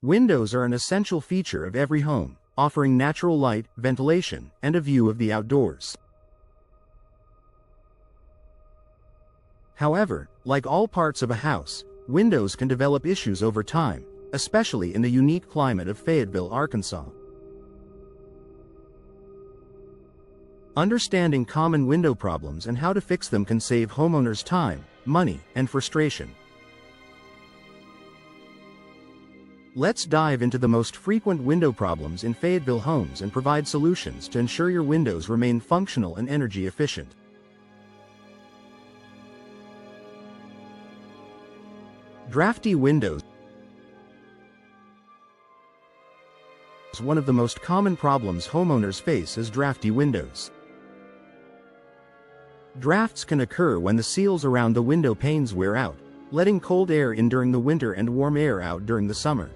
Windows are an essential feature of every home, offering natural light, ventilation, and a view of the outdoors. However, like all parts of a house, windows can develop issues over time, especially in the unique climate of Fayetteville, Arkansas. Understanding common window problems and how to fix them can save homeowners time, money, and frustration. Let's dive into the most frequent window problems in Fayetteville homes and provide solutions to ensure your windows remain functional and energy efficient. Drafty windows. One of the most common problems homeowners face is drafty windows. Drafts can occur when the seals around the window panes wear out, letting cold air in during the winter and warm air out during the summer.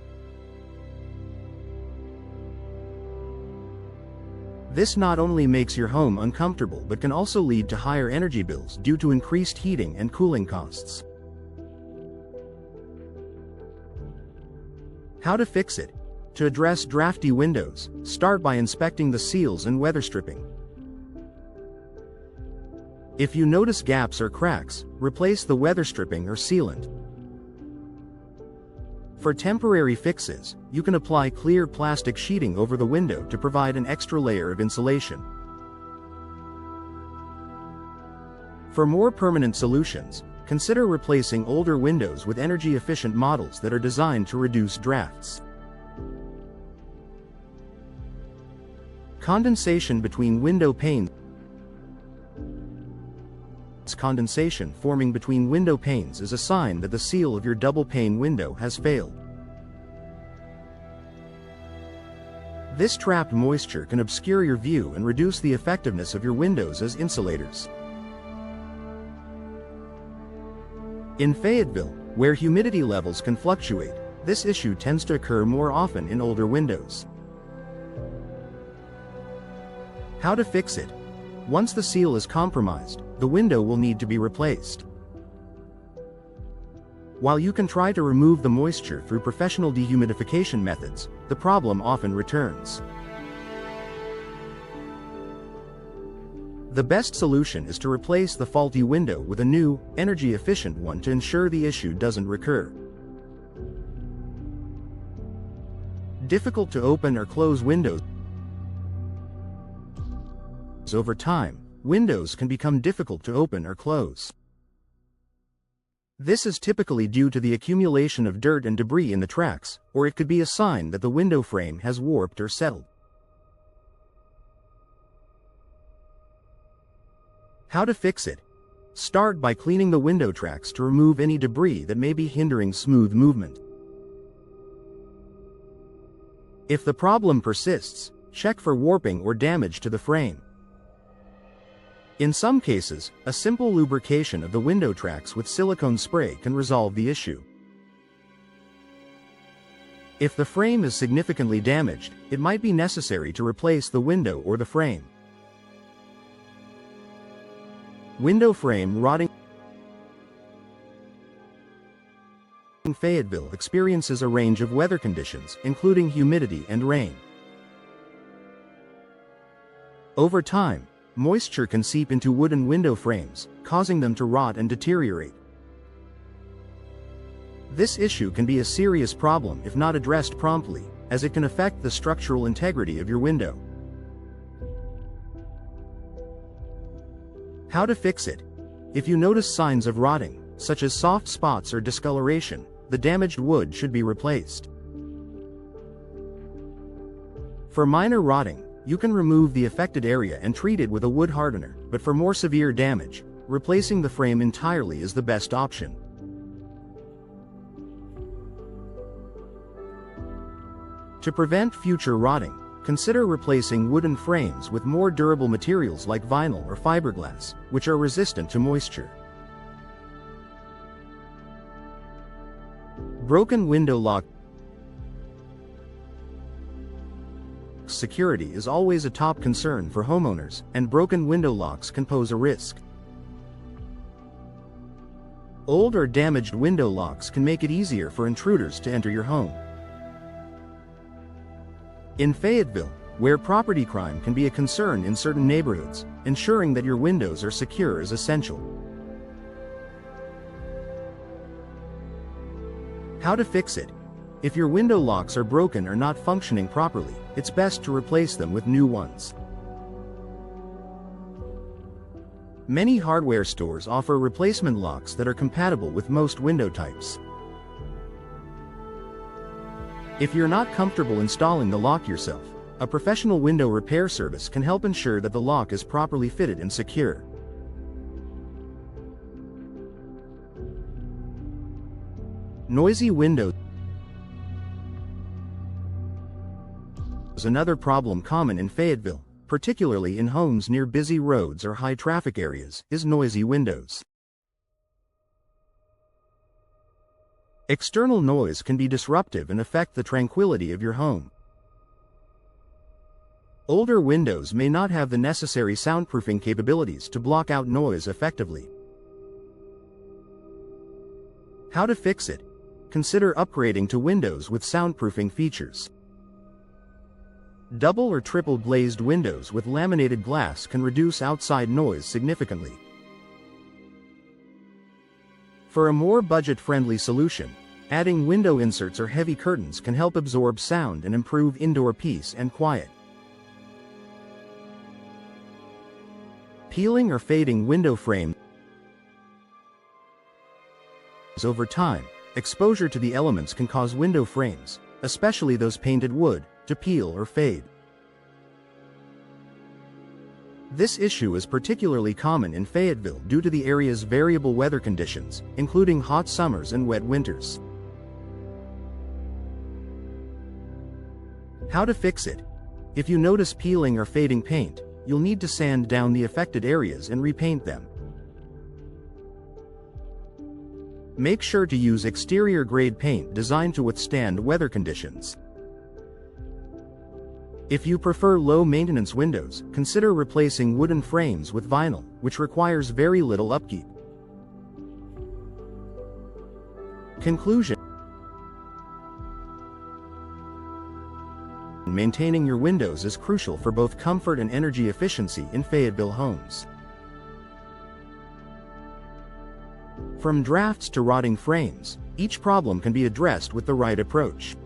This not only makes your home uncomfortable but can also lead to higher energy bills due to increased heating and cooling costs. How to fix it? To address drafty windows, start by inspecting the seals and weather stripping. If you notice gaps or cracks, replace the weather stripping or sealant. For temporary fixes, you can apply clear plastic sheeting over the window to provide an extra layer of insulation. For more permanent solutions, consider replacing older windows with energy-efficient models that are designed to reduce drafts. Condensation between window panes. Condensation forming between window panes is a sign that the seal of your double-pane window has failed. This trapped moisture can obscure your view and reduce the effectiveness of your windows as insulators. In Fayetteville, where humidity levels can fluctuate, this issue tends to occur more often in older windows. How to fix it? Once the seal is compromised, the window will need to be replaced. While you can try to remove the moisture through professional dehumidification methods, the problem often returns. The best solution is to replace the faulty window with a new, energy-efficient one to ensure the issue doesn't recur. Difficult to open or close windows. Over time, windows can become difficult to open or close. This is typically due to the accumulation of dirt and debris in the tracks, or it could be a sign that the window frame has warped or settled. How to fix it? Start by cleaning the window tracks to remove any debris that may be hindering smooth movement. If the problem persists, check for warping or damage to the frame. In some cases, a simple lubrication of the window tracks with silicone spray can resolve the issue. If the frame is significantly damaged, it might be necessary to replace the window or the frame. Window frame rotting. Fayetteville experiences a range of weather conditions, including humidity and rain. Over time, moisture can seep into wooden window frames, causing them to rot and deteriorate. This issue can be a serious problem if not addressed promptly, as it can affect the structural integrity of your window. How to fix it? If you notice signs of rotting, such as soft spots or discoloration, the damaged wood should be replaced. For minor rotting, you can remove the affected area and treat it with a wood hardener, but for more severe damage, replacing the frame entirely is the best option. To prevent future rotting, consider replacing wooden frames with more durable materials like vinyl or fiberglass, which are resistant to moisture. Broken window lock. Security is always a top concern for homeowners, and broken window locks can pose a risk. Old or damaged window locks can make it easier for intruders to enter your home. In Fayetteville, where property crime can be a concern in certain neighborhoods, ensuring that your windows are secure is essential. How to fix it? If your window locks are broken or not functioning properly, it's best to replace them with new ones. Many hardware stores offer replacement locks that are compatible with most window types. If you're not comfortable installing the lock yourself, a professional window repair service can help ensure that the lock is properly fitted and secure. Noisy windows is another problem common in Fayetteville, particularly in homes near busy roads or high traffic areas, is noisy windows. External noise can be disruptive and affect the tranquility of your home. Older windows may not have the necessary soundproofing capabilities to block out noise effectively. How to fix it? Consider upgrading to windows with soundproofing features. Double or triple glazed windows with laminated glass can reduce outside noise significantly. For a more budget-friendly solution, adding window inserts or heavy curtains can help absorb sound and improve indoor peace and quiet. Peeling or fading window frames. Over time, exposure to the elements can cause window frames, especially those painted wood, to peel or fade. This issue is particularly common in Fayetteville due to the area's variable weather conditions, including hot summers and wet winters. How to fix it? If you notice peeling or fading paint, you'll need to sand down the affected areas and repaint them. Make sure to use exterior-grade paint designed to withstand weather conditions. If you prefer low-maintenance windows, consider replacing wooden frames with vinyl, which requires very little upkeep. Conclusion: maintaining your windows is crucial for both comfort and energy efficiency in Fayetteville homes. From drafts to rotting frames, each problem can be addressed with the right approach.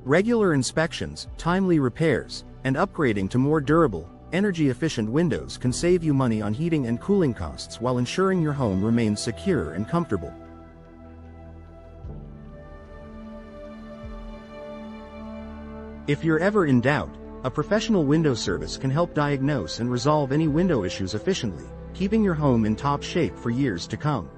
Regular inspections, timely repairs, and upgrading to more durable, energy-efficient windows can save you money on heating and cooling costs while ensuring your home remains secure and comfortable. If you're ever in doubt, a professional window service can help diagnose and resolve any window issues efficiently, keeping your home in top shape for years to come.